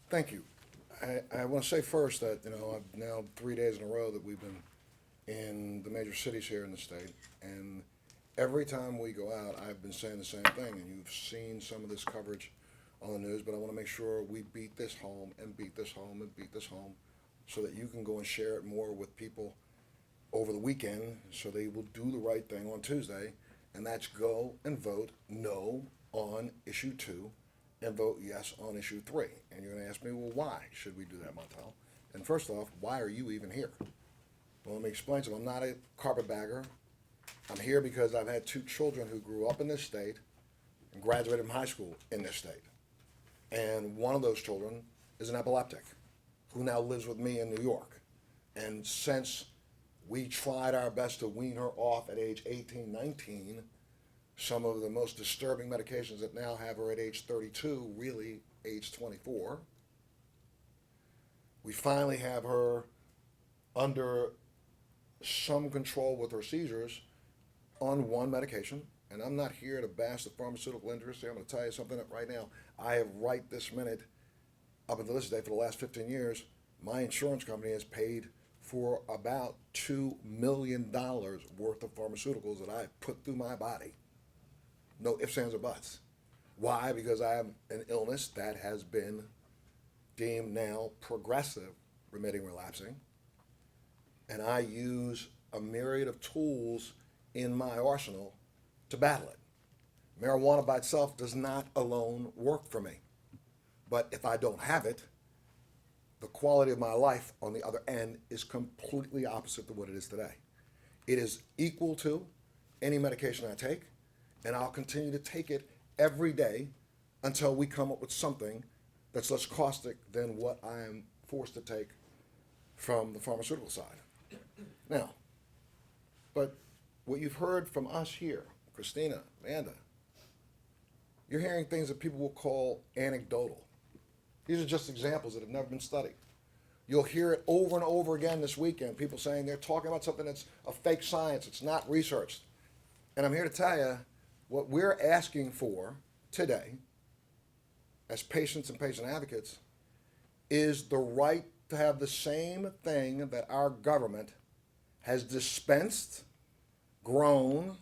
Thank you. I want to say first that, I've now 3 days in a row that we've been in the major cities here in the state, and every time we go out, I've been saying the same thing, and you've seen some of this coverage on the news, but I want to make sure we beat this home and beat this home and beat this home so that you can go and share it more with people over the weekend so they will do the right thing on Tuesday, and that's go and vote no on issue 2 and vote yes on issue 3. And you're going to ask me, well, why should we do that, Montel? And first off, why are you even here? Well, let me explain to you. I'm not a carpetbagger. I'm here because I've had 2 children who grew up in this state and graduated from high school in this state. And one of those children is an epileptic who now lives with me in New York. And since we tried our best to wean her off at age 18, 19, some of the most disturbing medications that now have her at age 32, really age 24. We finally have her under some control with her seizures on one medication. And I'm not here to bash the pharmaceutical industry. I'm going to tell you something right now. I have right this minute, up until this day, for the last 15 years, my insurance company has paid for about $2 million worth of pharmaceuticals that I put through my body. No ifs, ands, or buts. Why? Because I have an illness that has been deemed now progressive, remitting, relapsing. And I use a myriad of tools in my arsenal to battle it. Marijuana by itself does not alone work for me. But if I don't have it, the quality of my life on the other end is completely opposite to what it is today. It is equal to any medication I take, and I'll continue to take it every day until we come up with something that's less caustic than what I am forced to take from the pharmaceutical side. Now, but what you've heard from us here, Christina, Amanda, you're hearing things that people will call anecdotal. These are just examples that have never been studied. You'll hear it over and over again this weekend, people saying they're talking about something that's a fake science, it's not researched. And I'm here to tell you, what we're asking for today, as patients and patient advocates, is the right to have the same thing that our government has dispensed, grown,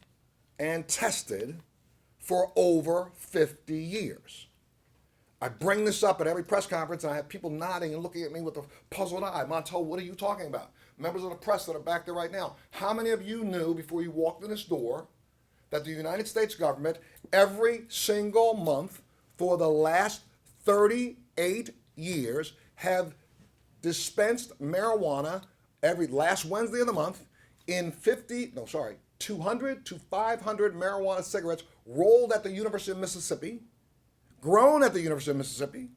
and tested for over 50 years. I bring this up at every press conference, and I have people nodding and looking at me with a puzzled eye. Montel, what are you talking about? Members of the press that are back there right now, how many of you knew before you walked in this door that the United States government, every single month for the last 38 years, have dispensed marijuana every last Wednesday of the month in 200 to 500 marijuana cigarettes rolled at the University of Mississippi, grown at the University of Mississippi,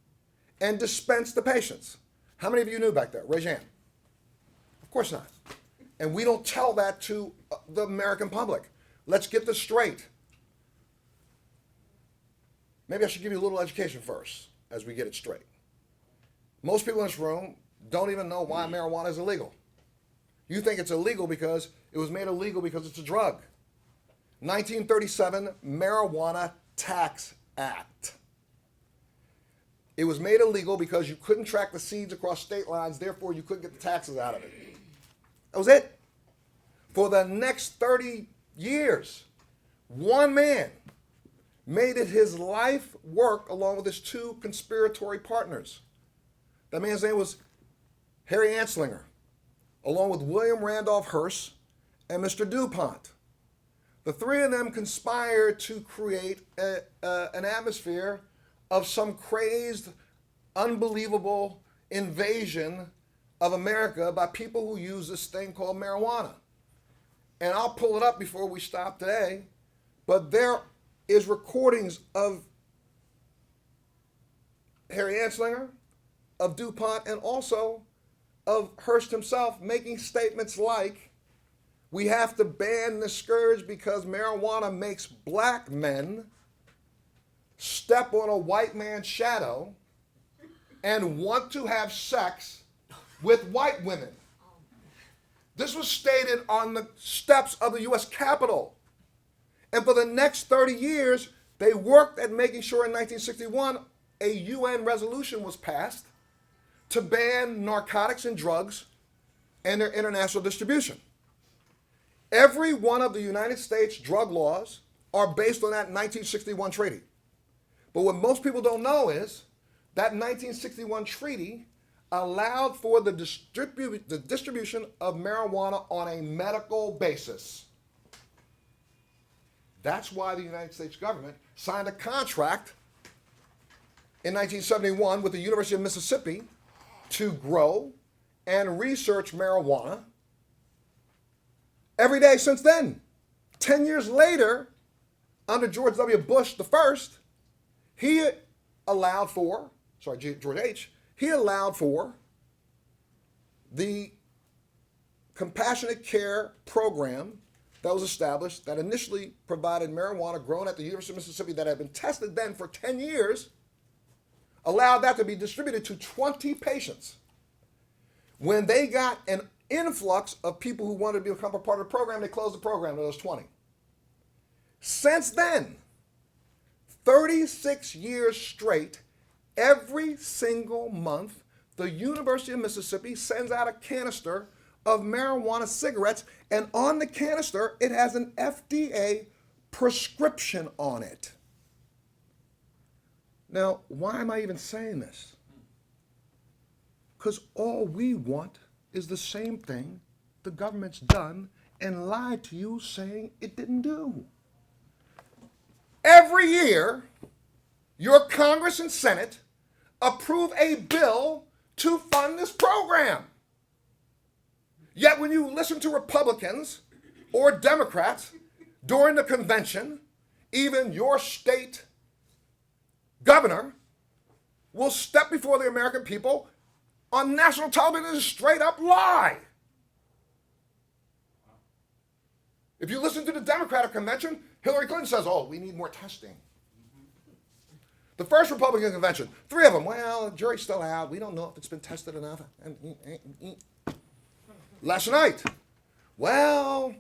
and dispensed to patients? How many of you knew back there? Raise your hand. Of course not. And we don't tell that to the American public. Let's get this straight. Maybe I should give you a little education first as we get it straight. Most people in this room don't even know why marijuana is illegal. You think it's illegal because it was made illegal because it's a drug. 1937 Marijuana Tax Act. It was made illegal because you couldn't track the seeds across state lines, therefore you couldn't get the taxes out of it. That was it. For the next 30 years, one man made it his life work along with his 2 conspiratory partners. That man's name was Harry Anslinger, along with William Randolph Hearst and Mr. DuPont. The 3 of them conspired to create an atmosphere of some crazed, unbelievable invasion of America by people who use this thing called marijuana. And I'll pull it up before we stop today, but there is recordings of Harry Anslinger, of DuPont, and also of Hearst himself making statements like, we have to ban the scourge because marijuana makes black men step on a white man's shadow and want to have sex with white women. This was stated on the steps of the U.S. Capitol. And for the next 30 years, they worked at making sure in 1961 a UN resolution was passed to ban narcotics and drugs and their international distribution. Every one of the United States drug laws are based on that 1961 treaty. But what most people don't know is that 1961 treaty allowed for the distribution of marijuana on a medical basis. That's why the United States government signed a contract in 1971 with the University of Mississippi to grow and research marijuana every day since then. 10 years later, under George W. Bush the first, he allowed for, George H., he allowed for the compassionate care program that was established that initially provided marijuana grown at the University of Mississippi that had been tested then for 10 years, allowed that to be distributed to 20 patients. When they got an influx of people who wanted to become a part of the program, they closed the program to those 20. Since then, 36 years straight, every single month, the University of Mississippi sends out a canister of marijuana cigarettes, and on the canister, it has an FDA prescription on it. Now, why am I even saying this? Because all we want is the same thing the government's done and lied to you saying it didn't do. Every year, your Congress and Senate approve a bill to fund this program. Yet when you listen to Republicans or Democrats during the convention, even your state governor will step before the American people on national television and straight up lie. If you listen to the Democratic convention, Hillary Clinton says, oh, we need more testing. The first Republican convention, 3 of them, well, the jury's still out. We don't know if it's been tested enough. Last night, well,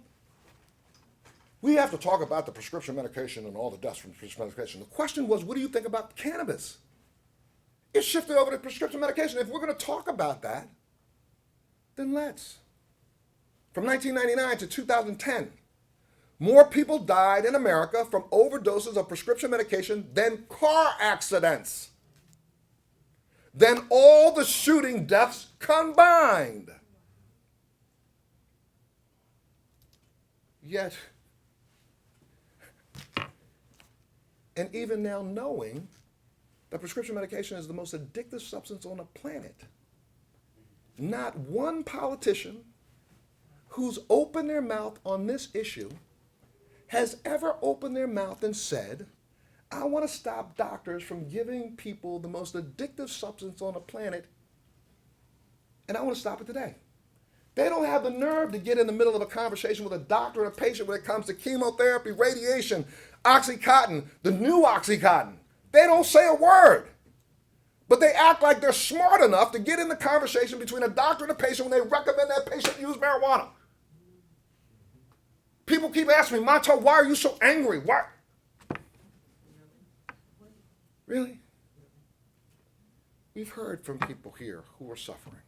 we have to talk about the prescription medication and all the deaths from prescription medication. The question was, what do you think about cannabis? It shifted over to prescription medication. If we're going to talk about that, then let's. From 1999 to 2010, more people died in America from overdoses of prescription medication than car accidents, than all the shooting deaths combined. Yet, and even now knowing that prescription medication is the most addictive substance on the planet, not one politician who's opened their mouth on this issue has ever opened their mouth and said, I want to stop doctors from giving people the most addictive substance on the planet, and I want to stop it today. They don't have the nerve to get in the middle of a conversation with a doctor and a patient when it comes to chemotherapy, radiation, Oxycontin, the new Oxycontin. They don't say a word. But they act like they're smart enough to get in the conversation between a doctor and a patient when they recommend that patient use marijuana. People keep asking me, Montel, why are you so angry? Why? Really? We've heard from people here who are suffering.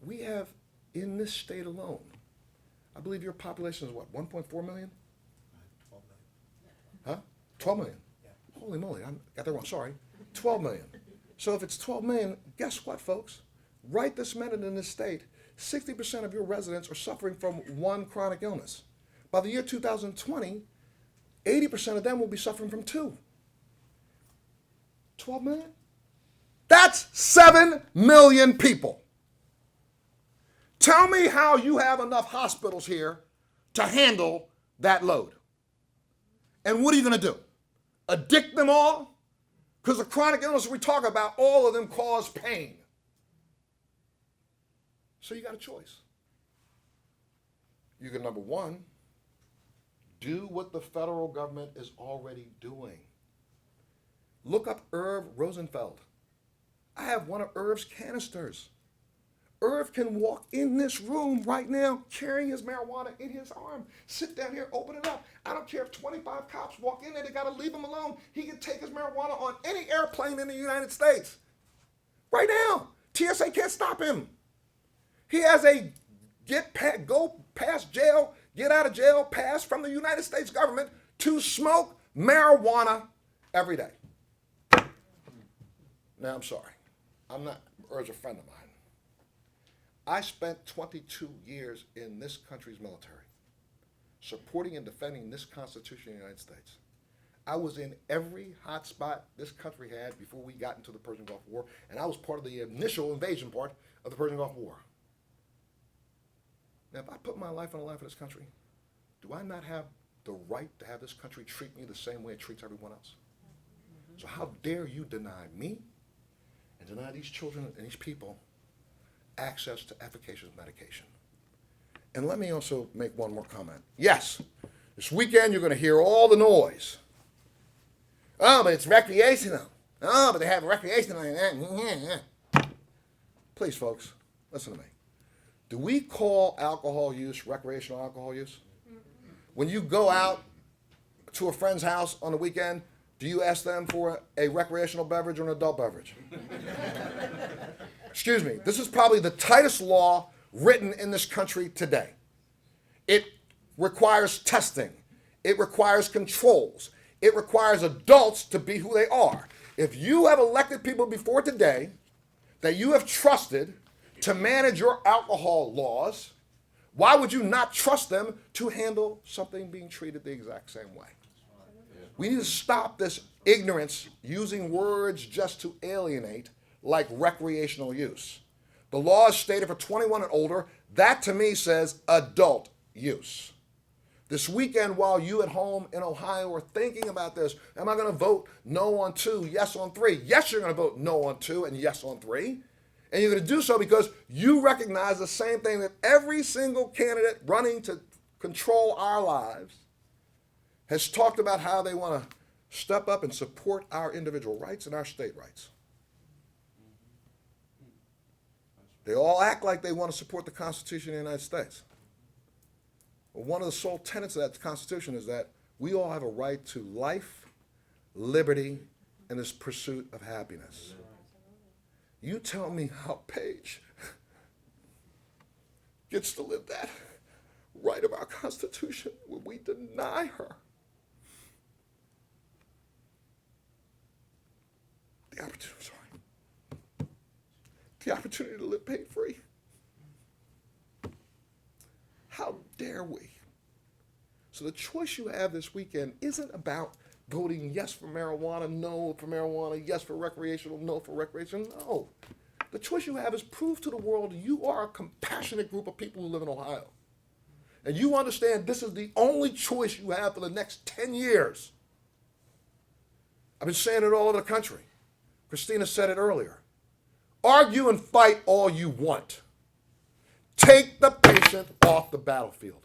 We have, in this state alone, I believe your population is what, 1.4 million? 12 million. Huh? 12 million? Yeah. Holy moly, I got that wrong, sorry. 12 million. So if it's 12 million, guess what, folks? Right this minute in this state, 60% of your residents are suffering from one chronic illness. By the year 2020, 80% of them will be suffering from 2. 12 million? That's 7 million people. Tell me how you have enough hospitals here to handle that load. And what are you going to do? Addict them all? Because the chronic illness we talk about, all of them cause pain. So you got a choice. You can, number one, do what the federal government is already doing. Look up Irv Rosenfeld. I have one of Irv's canisters. Irv can walk in this room right now carrying his marijuana in his arm. Sit down here, open it up. I don't care if 25 cops walk in there, they gotta leave him alone. He can take his marijuana on any airplane in the United States. Right now. TSA can't stop him. He has a go past jail, get out of jail pass from the United States government to smoke marijuana every day. Now, I'm sorry. I'm not, Irv's a friend of mine. I spent 22 years in this country's military, supporting and defending this Constitution of the United States. I was in every hot spot this country had before we got into the Persian Gulf War, and I was part of the initial invasion part of the Persian Gulf War. Now, if I put my life on the line for this country, do I not have the right to have this country treat me the same way it treats everyone else? So how dare you deny me and deny these children and these people access to efficacious medication? And let me also make one more comment. Yes, this weekend you're going to hear all the noise. Oh, but it's recreational. Oh, but they have recreational. Please, folks, listen to me. Do we call alcohol use recreational alcohol use? When you go out to a friend's house on the weekend, do you ask them for a recreational beverage or an adult beverage? Excuse me, this is probably the tightest law written in this country today. It requires testing. It requires controls. It requires adults to be who they are. If you have elected people before today that you have trusted to manage your alcohol laws, why would you not trust them to handle something being treated the exact same way? We need to stop this ignorance using words just to alienate, like recreational use. The law is stated for 21 and older. That to me says adult use. This weekend, while you at home in Ohio are thinking about this, am I going to vote no on 2, yes on 3? Yes, you're going to vote no on 2 and yes on 3. And you're going to do so because you recognize the same thing that every single candidate running to control our lives has talked about, how they want to step up and support our individual rights and our state rights. They all act like they want to support the Constitution of the United States. Well, one of the sole tenets of that Constitution is that we all have a right to life, liberty, and this pursuit of happiness. You tell me how Paige gets to live that right of our Constitution when we deny her the opportunity to live pain-free. How dare we? So the choice you have this weekend isn't about voting yes for marijuana, no for marijuana, yes for recreational, no for recreational. No. The choice you have is prove to the world you are a compassionate group of people who live in Ohio. And you understand this is the only choice you have for the next 10 years. I've been saying it all over the country. Christina said it earlier. Argue and fight all you want. Take the patient off the battlefield.